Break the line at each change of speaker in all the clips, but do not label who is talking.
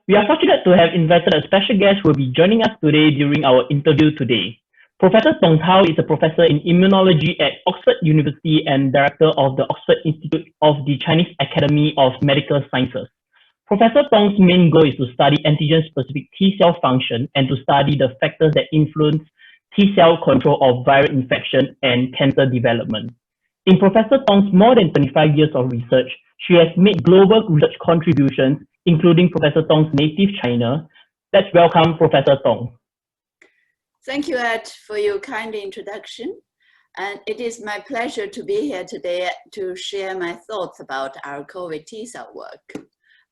We are fortunate to have invited a special guest who will be joining us today during our interview today. Professor Tong Tao is a professor in immunology at Oxford University and director of the Oxford Institute of the Chinese Academy of Medical Sciences. Professor Tong's main goal is to study antigen-specific T-cell function and to study the factors that influence T-cell control of viral infection and cancer development. In Professor Tong's more than 25 years of research, she has made global research contributions, including Professor Tong's native China. Let's welcome Professor Tong.
Thank you, Ed, for your kind introduction. And it is my pleasure to be here today to share my thoughts about our COVID T-cell work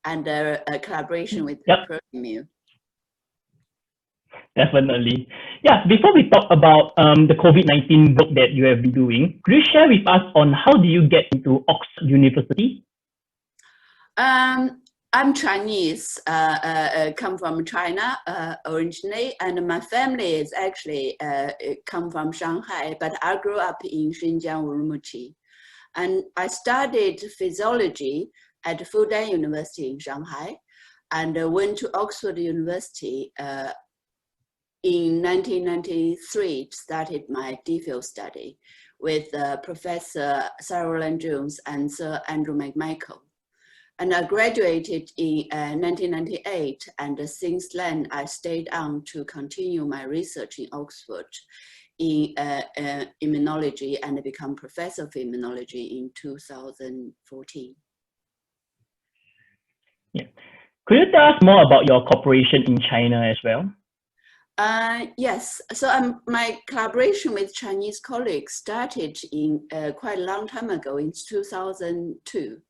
and a collaboration with Proemu.
Definitely. Yeah, before we talk about the COVID-19 work that you have been doing, could you share with us on how do you get into Oxford University?
I'm Chinese, come from China originally, and my family is actually come from Shanghai, but I grew up in Xinjiang, Urumqi. And I studied physiology at Fudan University in Shanghai, and went to Oxford University in 1993, started my DPhil study with Professor Sarah Rowland-Jones and Sir Andrew McMichael. And I graduated in 1998, and since then I stayed on to continue my research in Oxford in immunology and become professor of immunology in 2014.
Yeah. Could you tell us more about your cooperation in China as well?
Yes, so my collaboration with Chinese colleagues started in quite a long time ago, in 2002.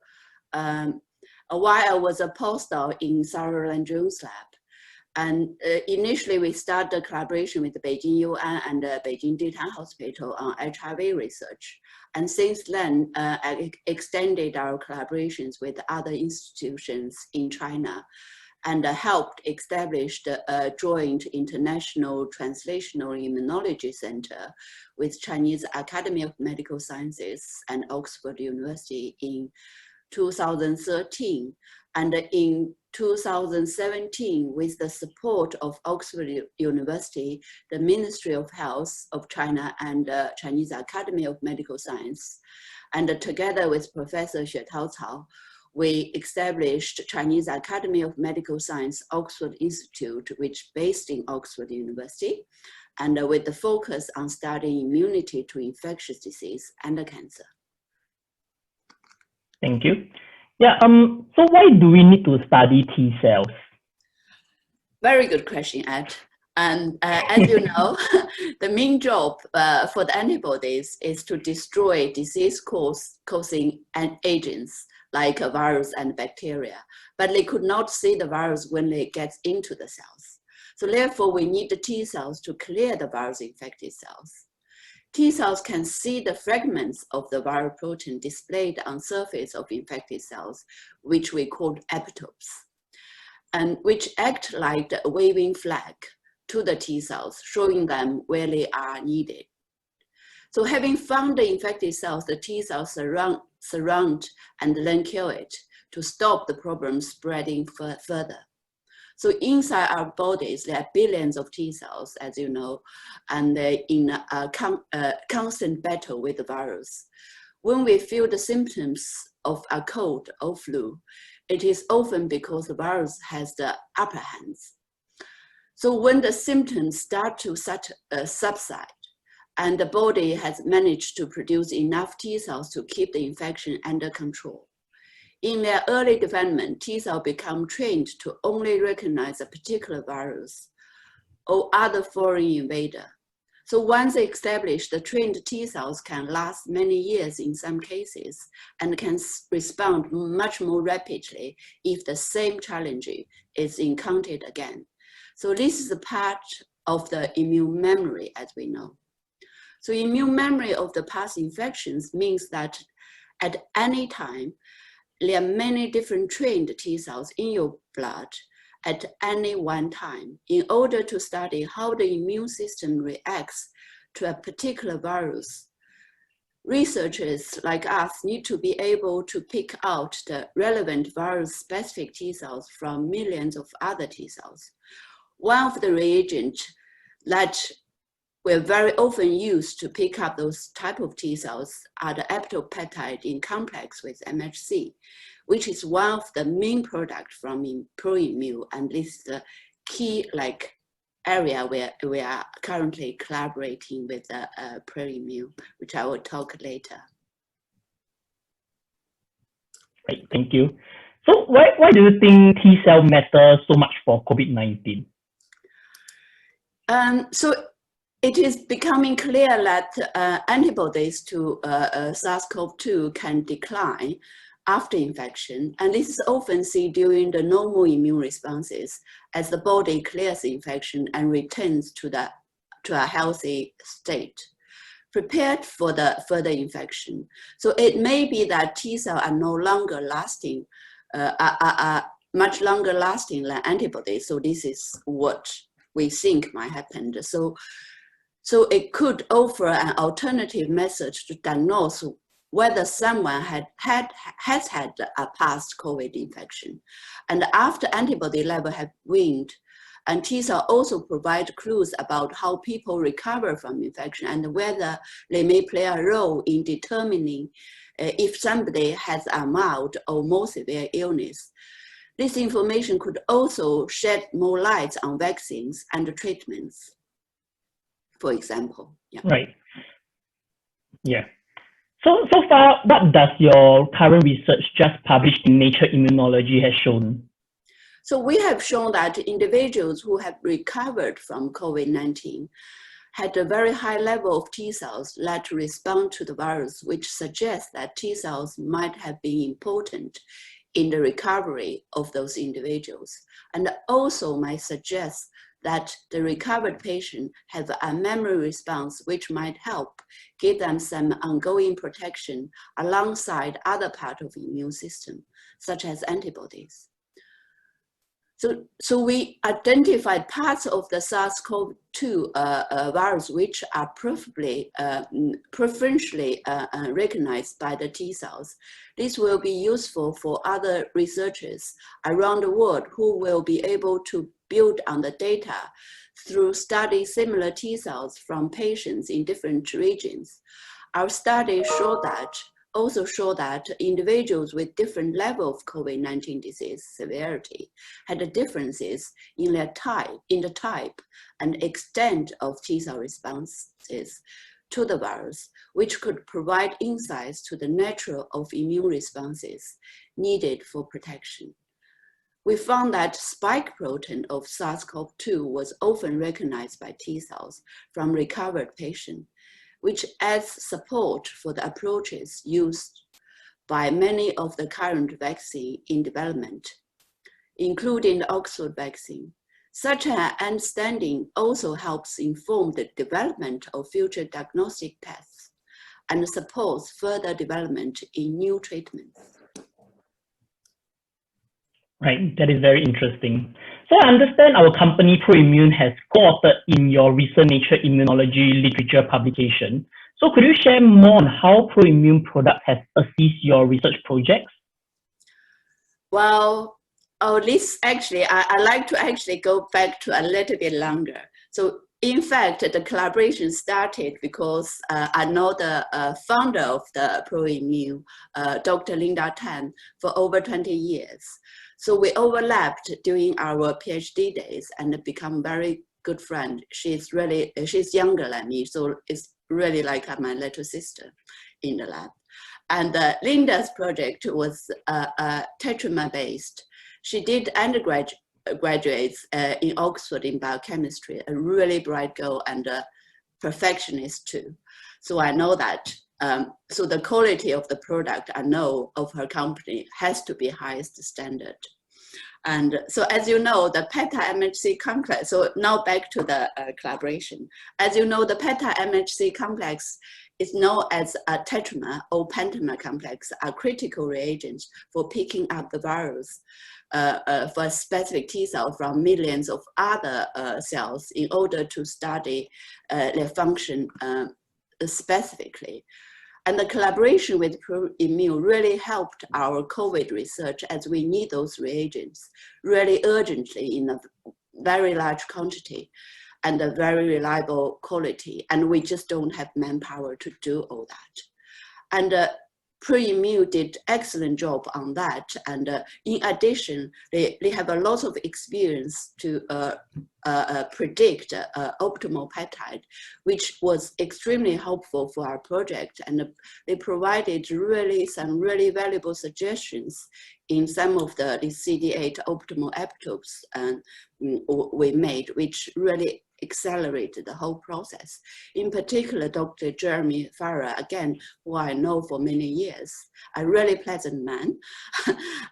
While I was a postdoc in Sarah Rowland-Jones' lab. And initially we started a collaboration with the Beijing Yuan and the Beijing Ditan Hospital on HIV research. And since then, I extended our collaborations with other institutions in China and helped establish a joint international translational immunology center with Chinese Academy of Medical Sciences and Oxford University in 2013. And in 2017, with the support of Oxford University, the Ministry of Health of China and Chinese Academy of Medical Science, and together with Professor Xue Taocao, we established Chinese Academy of Medical Science Oxford Institute, which based in Oxford University, and with the focus on studying immunity to infectious disease and cancer.
Thank you. Yeah, so why do we need to study T cells?
Very good question, Ed. And as you know, the main job for the antibodies is to destroy disease-causing agents like a virus and bacteria, but they could not see the virus when it gets into the cells. So therefore, we need the T cells to clear the virus-infected cells. T cells can see the fragments of the viral protein displayed on surface of infected cells, which we call epitopes, and which act like a waving flag to the T cells, showing them where they are needed. So having found the infected cells, the T cells surround and then kill it to stop the problem spreading further. So inside our bodies, there are billions of T cells, as you know, and they're in a constant battle with the virus. When we feel the symptoms of a cold or flu, it is often because the virus has the upper hands. So when the symptoms start to subside, and the body has managed to produce enough T cells to keep the infection under control, in their early development, T cells become trained to only recognize a particular virus or other foreign invader. So once established, the trained T cells can last many years in some cases and can respond much more rapidly if the same challenge is encountered again. So this is a part of the immune memory, as we know. So immune memory of the past infections means that at any time, there are many different trained T cells in your blood at any one time in order to study how the immune system reacts to a particular virus researchers like us need to be able to pick out the relevant virus-specific T cells from millions of other T cells. One of the reagents that we're very often used to pick up those type of T cells are the epitopeptide in complex with MHC, which is one of the main products from Proemu, and this is the key area where we are currently collaborating with Proemu, which I will talk later.
Right, thank you. So why do you think T cell matters so much for COVID-19?
So it is becoming clear that antibodies to SARS-CoV-2 can decline after infection, and this is often seen during the normal immune responses as the body clears the infection and returns to a healthy state, prepared for the further infection. So it may be that T cells are no longer lasting, are much longer lasting than antibodies. So this is what we think might happen. So it could offer an alternative method to diagnose whether someone has had a past COVID infection. And after antibody level have waned, and T cells also provide clues about how people recover from infection and whether they may play a role in determining if somebody has a mild or more severe illness. This information could also shed more light on vaccines and treatments, for example. Yeah.
Right. Yeah. So far, what does your current research just published in Nature Immunology has shown?
So we have shown that individuals who have recovered from COVID-19 had a very high level of T cells that respond to the virus, which suggests that T cells might have been important in the recovery of those individuals, and also might suggest that the recovered patient have a memory response which might help give them some ongoing protection alongside other parts of the immune system, such as antibodies. So we identified parts of the SARS-CoV-2 virus which are preferentially recognized by the T cells. This will be useful for other researchers around the world who will be able to build on the data through study similar T cells from patients in different regions. Our study also show that individuals with different level of COVID-19 disease severity had differences in the type and extent of T cell responses to the virus, which could provide insights to the nature of immune responses needed for protection. We found that spike protein of SARS-CoV-2 was often recognized by T cells from recovered patients, which adds support for the approaches used by many of the current vaccines in development, including the Oxford vaccine. Such an understanding also helps inform the development of future diagnostic tests and supports further development in new treatments.
Right, that is very interesting. So I understand our company Proemu has co-authored in your recent Nature Immunology literature publication. So could you share more on how Proemu product has assisted your research projects?
Well, this actually, I like to actually go back to a little bit longer. So in fact, the collaboration started because I know the founder of the Proemu, Dr. Linda Tan, for over 20 years. So we overlapped during our PhD days and become very good friends. She's younger than me, so it's really like my little sister in the lab. And Linda's project was tetramer based. She did undergraduates in Oxford in biochemistry, a really bright girl and a perfectionist too. So I know that. So the quality of the product I know of her company has to be highest standard. And so as you know, the peptide-MHC complex, so now back to the collaboration. As you know, the peptide-MHC complex is known as a tetramer or pentamer complex, are critical reagents for picking up the virus for a specific T cell from millions of other cells in order to study their function specifically. And the collaboration with Proemu really helped our COVID research, as we need those reagents really urgently in a very large quantity and a very reliable quality. And we just don't have manpower to do all that. And Proemu did excellent job on that. And in addition, they have a lot of experience to predict optimal peptide, which was extremely helpful for our project. And they provided some really valuable suggestions in some of the CD8 optimal epitopes we made, which really accelerated the whole process. In particular, Dr. Jeremy Farah, again, who I know for many years, a really pleasant man,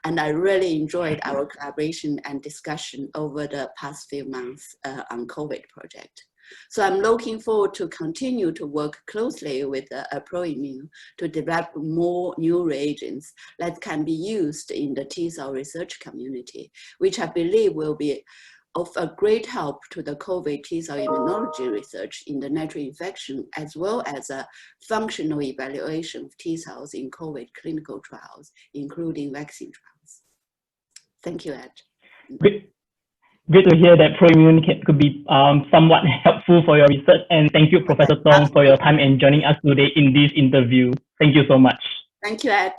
and I really enjoyed our collaboration and discussion over the past few months on COVID project. So I'm looking forward to continue to work closely with Proemu to develop more new reagents that can be used in the T-cell research community, which I believe will be of a great help to the COVID T-cell immunology research in the natural infection, as well as a functional evaluation of T-cells in COVID clinical trials, including vaccine trials. Thank you, Ed.
Great to hear that Proemu could be somewhat helpful for your research. And thank you, Professor Tong, for your time and joining us today in this interview. Thank you so much.
Thank you, Ed.